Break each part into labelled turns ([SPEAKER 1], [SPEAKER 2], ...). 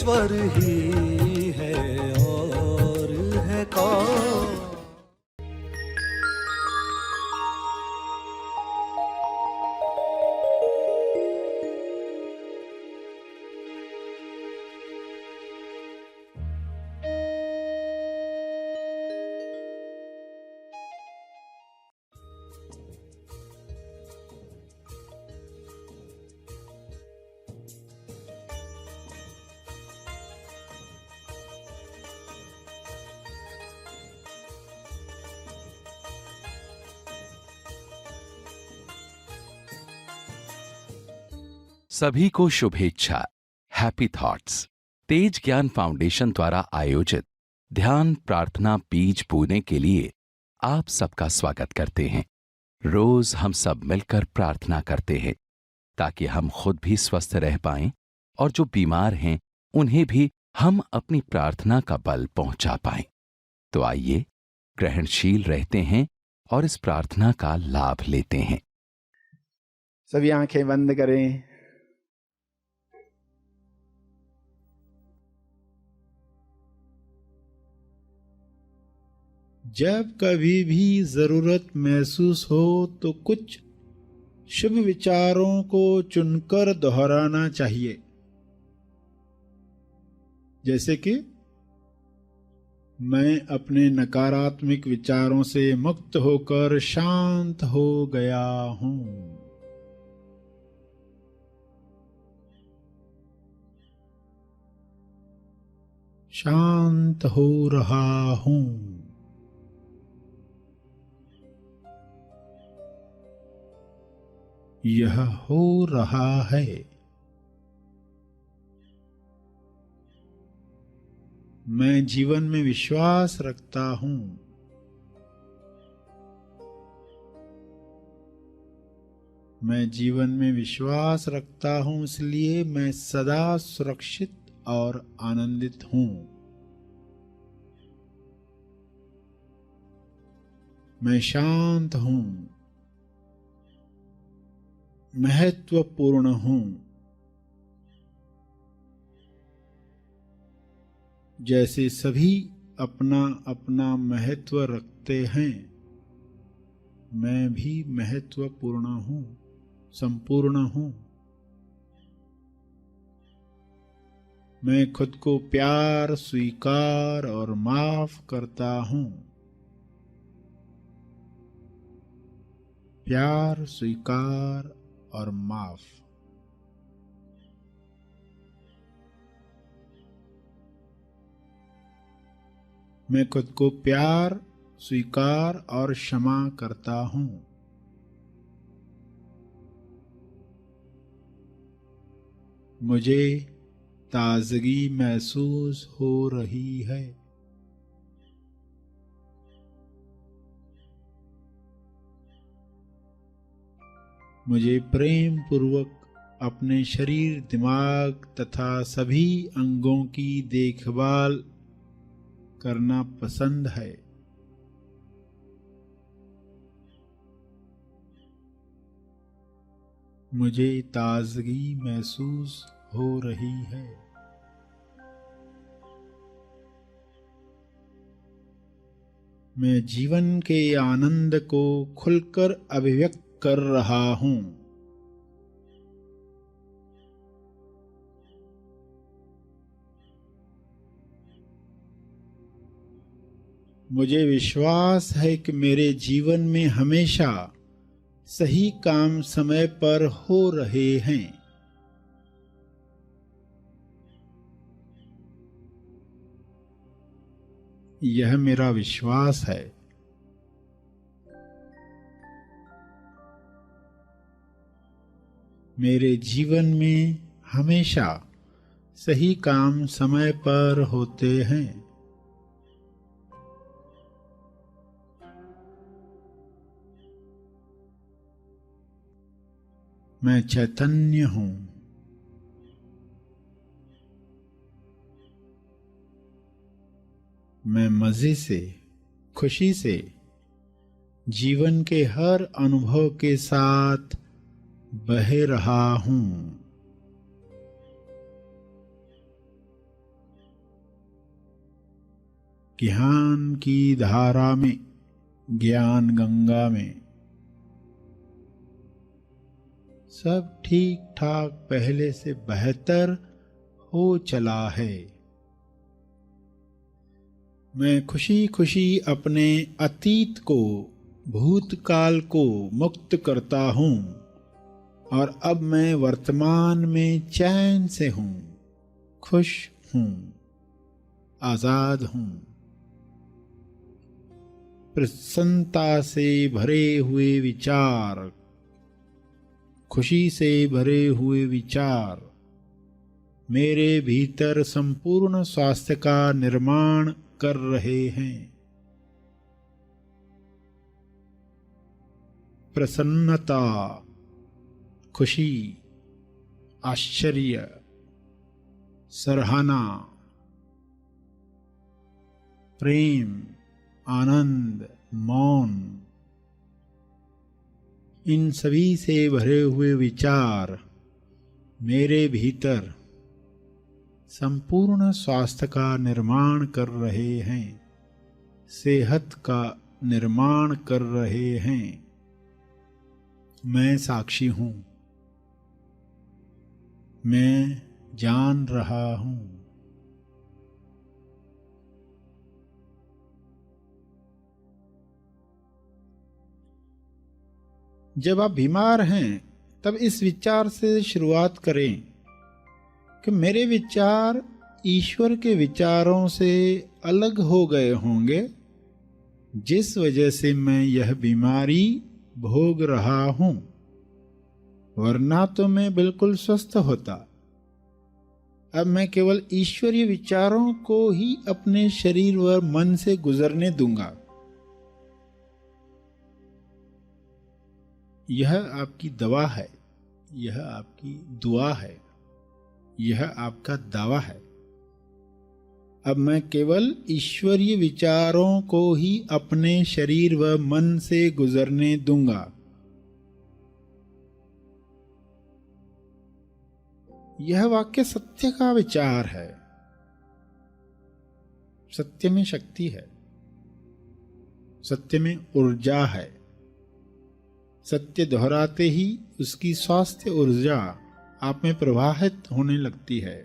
[SPEAKER 1] ईश्वर ही है और है कौन।
[SPEAKER 2] सभी को शुभेच्छा। हैप्पी थॉट्स तेज ज्ञान फाउंडेशन द्वारा आयोजित ध्यान प्रार्थना बीज बोने के लिए आप सबका स्वागत करते हैं। रोज हम सब मिलकर प्रार्थना करते हैं ताकि हम खुद भी स्वस्थ रह पाएं और जो बीमार हैं उन्हें भी हम अपनी प्रार्थना का बल पहुंचा पाएं। तो आइए ग्रहणशील रहते हैं और इस प्रार्थना का लाभ लेते हैं।
[SPEAKER 3] सभी आंखें बंद करें। जब कभी भी जरूरत महसूस हो तो कुछ शुभ विचारों को चुनकर दोहराना चाहिए, जैसे कि मैं अपने नकारात्मक विचारों से मुक्त होकर शांत हो गया हूं। शांत हो रहा हूं। यह हो रहा है। मैं जीवन में विश्वास रखता हूं। मैं जीवन में विश्वास रखता हूं, इसलिए मैं सदा सुरक्षित और आनंदित हूं। मैं शांत हूं, महत्वपूर्ण हूं। जैसे सभी अपना अपना महत्व रखते हैं, मैं भी महत्वपूर्ण हूं, संपूर्ण हूं। मैं खुद को प्यार, स्वीकार और माफ करता हूं। प्यार, स्वीकार और माफ। मैं खुद को प्यार, स्वीकार और क्षमा करता हूं। मुझे ताजगी महसूस हो रही है। मुझे प्रेम पूर्वक अपने शरीर, दिमाग तथा सभी अंगों की देखभाल करना पसंद है। मुझे ताजगी महसूस हो रही है। मैं जीवन के आनंद को खुलकर अभिव्यक्त कर रहा हूं। मुझे विश्वास है कि मेरे जीवन में हमेशा सही काम समय पर हो रहे हैं। यह मेरा विश्वास है। मेरे जीवन में हमेशा सही काम समय पर होते हैं। मैं चैतन्य हूं। मैं मजे से, खुशी से जीवन के हर अनुभव के साथ बह रहा हूं। ज्ञान की धारा में, ज्ञान गंगा में सब ठीक ठाक पहले से बेहतर हो चला है। मैं खुशी खुशी अपने अतीत को, भूतकाल को मुक्त करता हूँ और अब मैं वर्तमान में चैन से हूँ, खुश हूँ, आजाद हूँ। प्रसन्नता से भरे हुए विचार, खुशी से भरे हुए विचार मेरे भीतर संपूर्ण स्वास्थ्य का निर्माण कर रहे हैं। प्रसन्नता, खुशी, आश्चर्य, सराहना, प्रेम, आनंद, मौन, इन सभी से भरे हुए विचार मेरे भीतर संपूर्ण स्वास्थ्य का निर्माण कर रहे हैं, सेहत का निर्माण कर रहे हैं। मैं साक्षी हूँ, मैं जान रहा हूँ। जब आप बीमार हैं तब इस विचार से शुरुआत करें कि मेरे विचार ईश्वर के विचारों से अलग हो गए होंगे, जिस वजह से मैं यह बीमारी भोग रहा हूं, वरना तो मैं बिल्कुल स्वस्थ होता। अब मैं केवल ईश्वरीय विचारों को ही अपने शरीर व मन से गुजरने दूंगा। यह आपकी दवा है, यह आपकी दुआ है, यह आपका दावा है। अब मैं केवल ईश्वरीय विचारों को ही अपने शरीर व मन से गुजरने दूंगा। यह वाक्य सत्य का विचार है। सत्य में शक्ति है, सत्य में ऊर्जा है। सत्य दोहराते ही उसकी स्वास्थ्य ऊर्जा आप में प्रवाहित होने लगती है।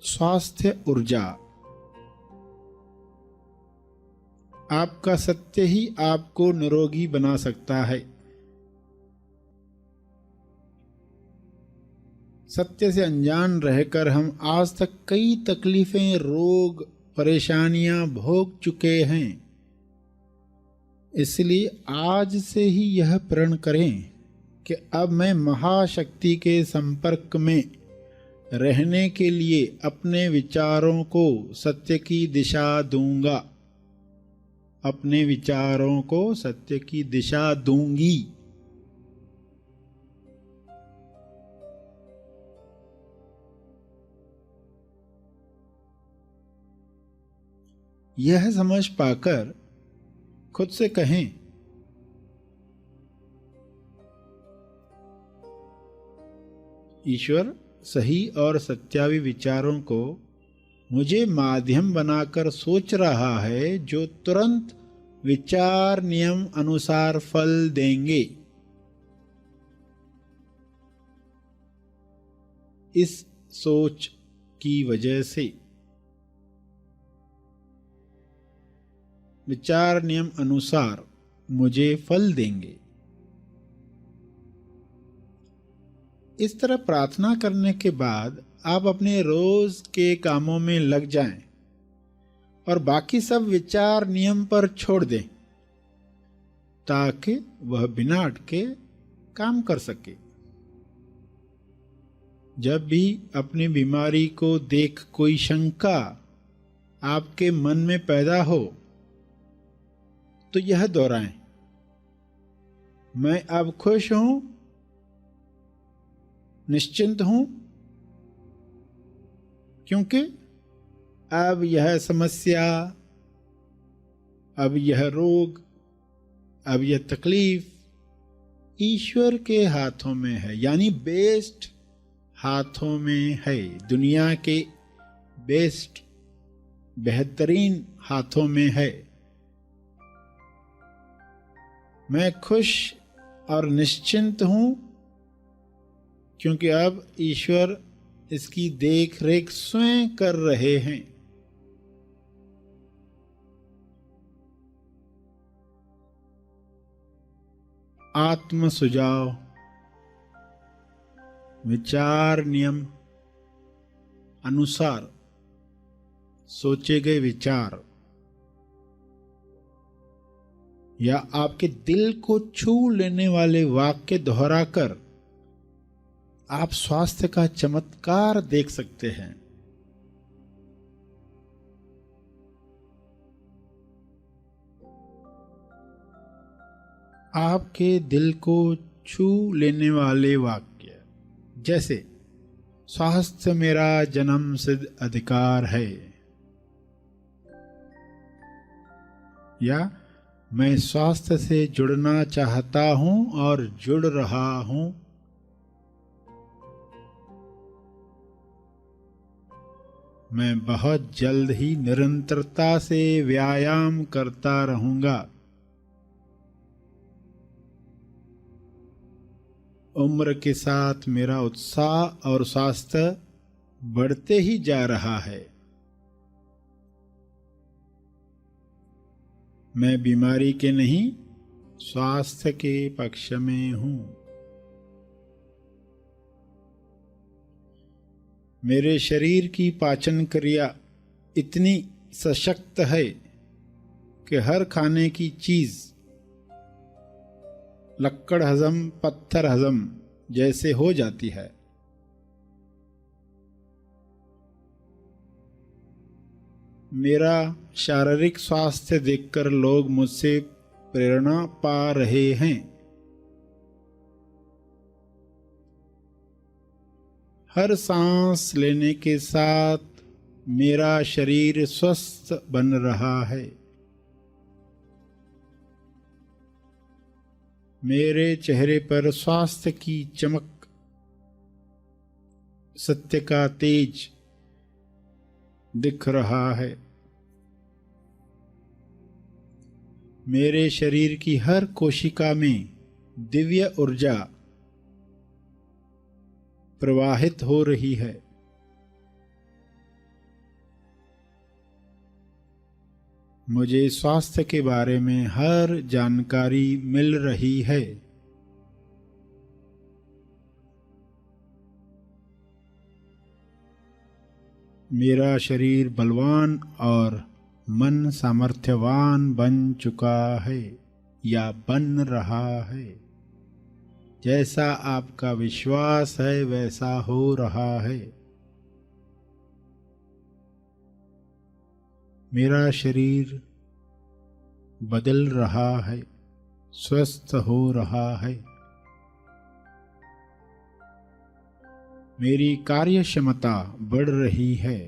[SPEAKER 3] स्वास्थ्य ऊर्जा, आपका सत्य ही आपको निरोगी बना सकता है। सत्य से अनजान रहकर हम आज तक कई तकलीफें, रोग, परेशानियां भोग चुके हैं। इसलिए आज से ही यह प्रण करें कि अब मैं महाशक्ति के संपर्क में रहने के लिए अपने विचारों को सत्य की दिशा दूंगा, अपने विचारों को सत्य की दिशा दूंगी। यह समझ पाकर खुद से कहें, ईश्वर सही और सत्यावी विचारों को मुझे माध्यम बनाकर सोच रहा है, जो तुरंत विचार नियम अनुसार फल देंगे। इस सोच की वजह से विचार नियम अनुसार मुझे फल देंगे। इस तरह प्रार्थना करने के बाद आप अपने रोज के कामों में लग जाएं और बाकी सब विचार नियम पर छोड़ दें, ताकि वह बिना अटके काम कर सके। जब भी अपनी बीमारी को देख कोई शंका आपके मन में पैदा हो, तो यह दोहराएं, मैं अब खुश हूं, निश्चिंत हूं, क्योंकि अब यह समस्या, अब यह रोग, अब यह तकलीफ ईश्वर के हाथों में है, यानी बेस्ट हाथों में है। दुनिया के बेस्ट, बेहतरीन हाथों में है। मैं खुश और निश्चिंत हूं क्योंकि अब ईश्वर इसकी देख रेख स्वयं कर रहे हैं। आत्म सुझाव, विचार नियम अनुसार सोचे गए विचार या आपके दिल को छू लेने वाले वाक्य दोहराकर आप स्वास्थ्य का चमत्कार देख सकते हैं। आपके दिल को छू लेने वाले वाक्य जैसे स्वास्थ्य मेरा जन्म सिद्ध अधिकार है, या मैं स्वास्थ्य से जुड़ना चाहता हूं और जुड़ रहा हूं, मैं बहुत जल्द ही निरंतरता से व्यायाम करता रहूंगा, उम्र के साथ मेरा उत्साह और स्वास्थ्य बढ़ते ही जा रहा है, मैं बीमारी के नहीं स्वास्थ्य के पक्ष में हूं, मेरे शरीर की पाचन क्रिया इतनी सशक्त है कि हर खाने की चीज लक्कड़ हजम पत्थर हजम जैसे हो जाती है। मेरा शारीरिक स्वास्थ्य देखकर लोग मुझसे प्रेरणा पा रहे हैं, हर सांस लेने के साथ मेरा शरीर स्वस्थ बन रहा है, मेरे चेहरे पर स्वास्थ्य की चमक, सत्य का तेज दिख रहा है, मेरे शरीर की हर कोशिका में दिव्य ऊर्जा प्रवाहित हो रही है, मुझे स्वास्थ्य के बारे में हर जानकारी मिल रही है, मेरा शरीर बलवान और मन सामर्थ्यवान बन चुका है या बन रहा है, जैसा आपका विश्वास है वैसा हो रहा है, मेरा शरीर बदल रहा है, स्वस्थ हो रहा है, मेरी कार्य क्षमता बढ़ रही है,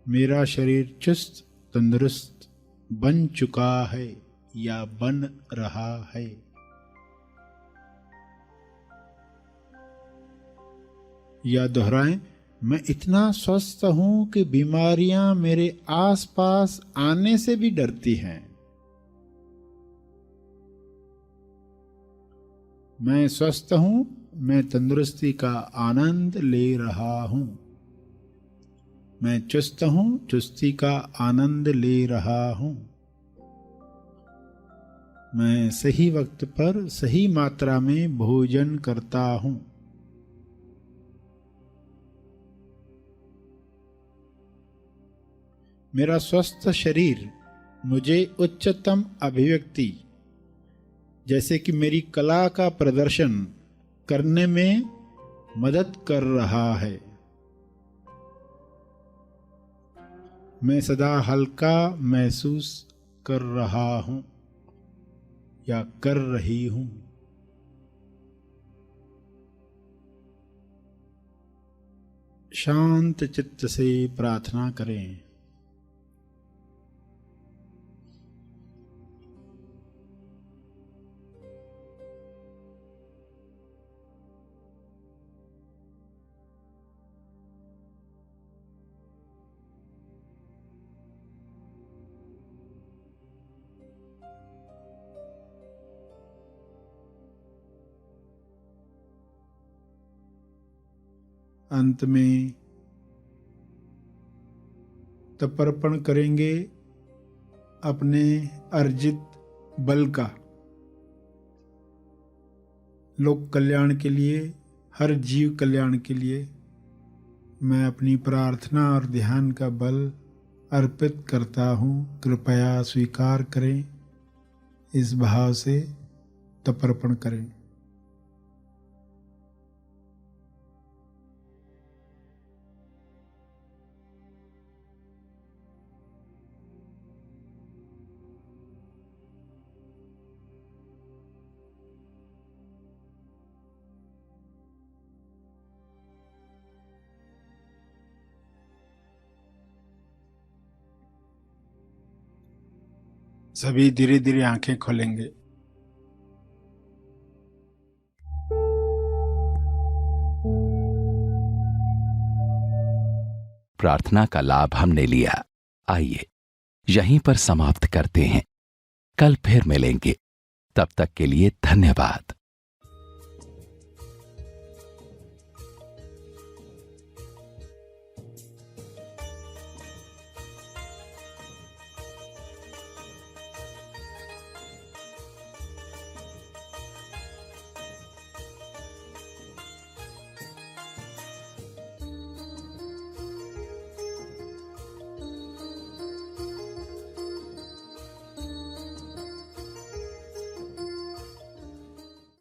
[SPEAKER 3] मेरा शरीर चुस्त तंदुरुस्त बन चुका है या बन रहा है, या दोहराएं, मैं इतना स्वस्थ हूं कि बीमारियां मेरे आसपास आने से भी डरती हैं, मैं स्वस्थ हूं, मैं तंदुरुस्ती का आनंद ले रहा हूं, मैं चुस्त हूं, चुस्ती का आनंद ले रहा हूं, मैं सही वक्त पर सही मात्रा में भोजन करता हूं, मेरा स्वस्थ शरीर मुझे उच्चतम अभिव्यक्ति जैसे कि मेरी कला का प्रदर्शन करने में मदद कर रहा है, मैं सदा हल्का महसूस कर रहा हूं या कर रही हूं, शांत चित्त से प्रार्थना करें। अंत में तर्पण करेंगे अपने अर्जित बल का, लोक कल्याण के लिए, हर जीव कल्याण के लिए मैं अपनी प्रार्थना और ध्यान का बल अर्पित करता हूँ, कृपया स्वीकार करें। इस भाव से तर्पण करें। सभी धीरे धीरे आंखें खोलेंगे।
[SPEAKER 2] प्रार्थना का लाभ हमने लिया। आइए यहीं पर समाप्त करते हैं। कल फिर मिलेंगे। तब तक के लिए धन्यवाद।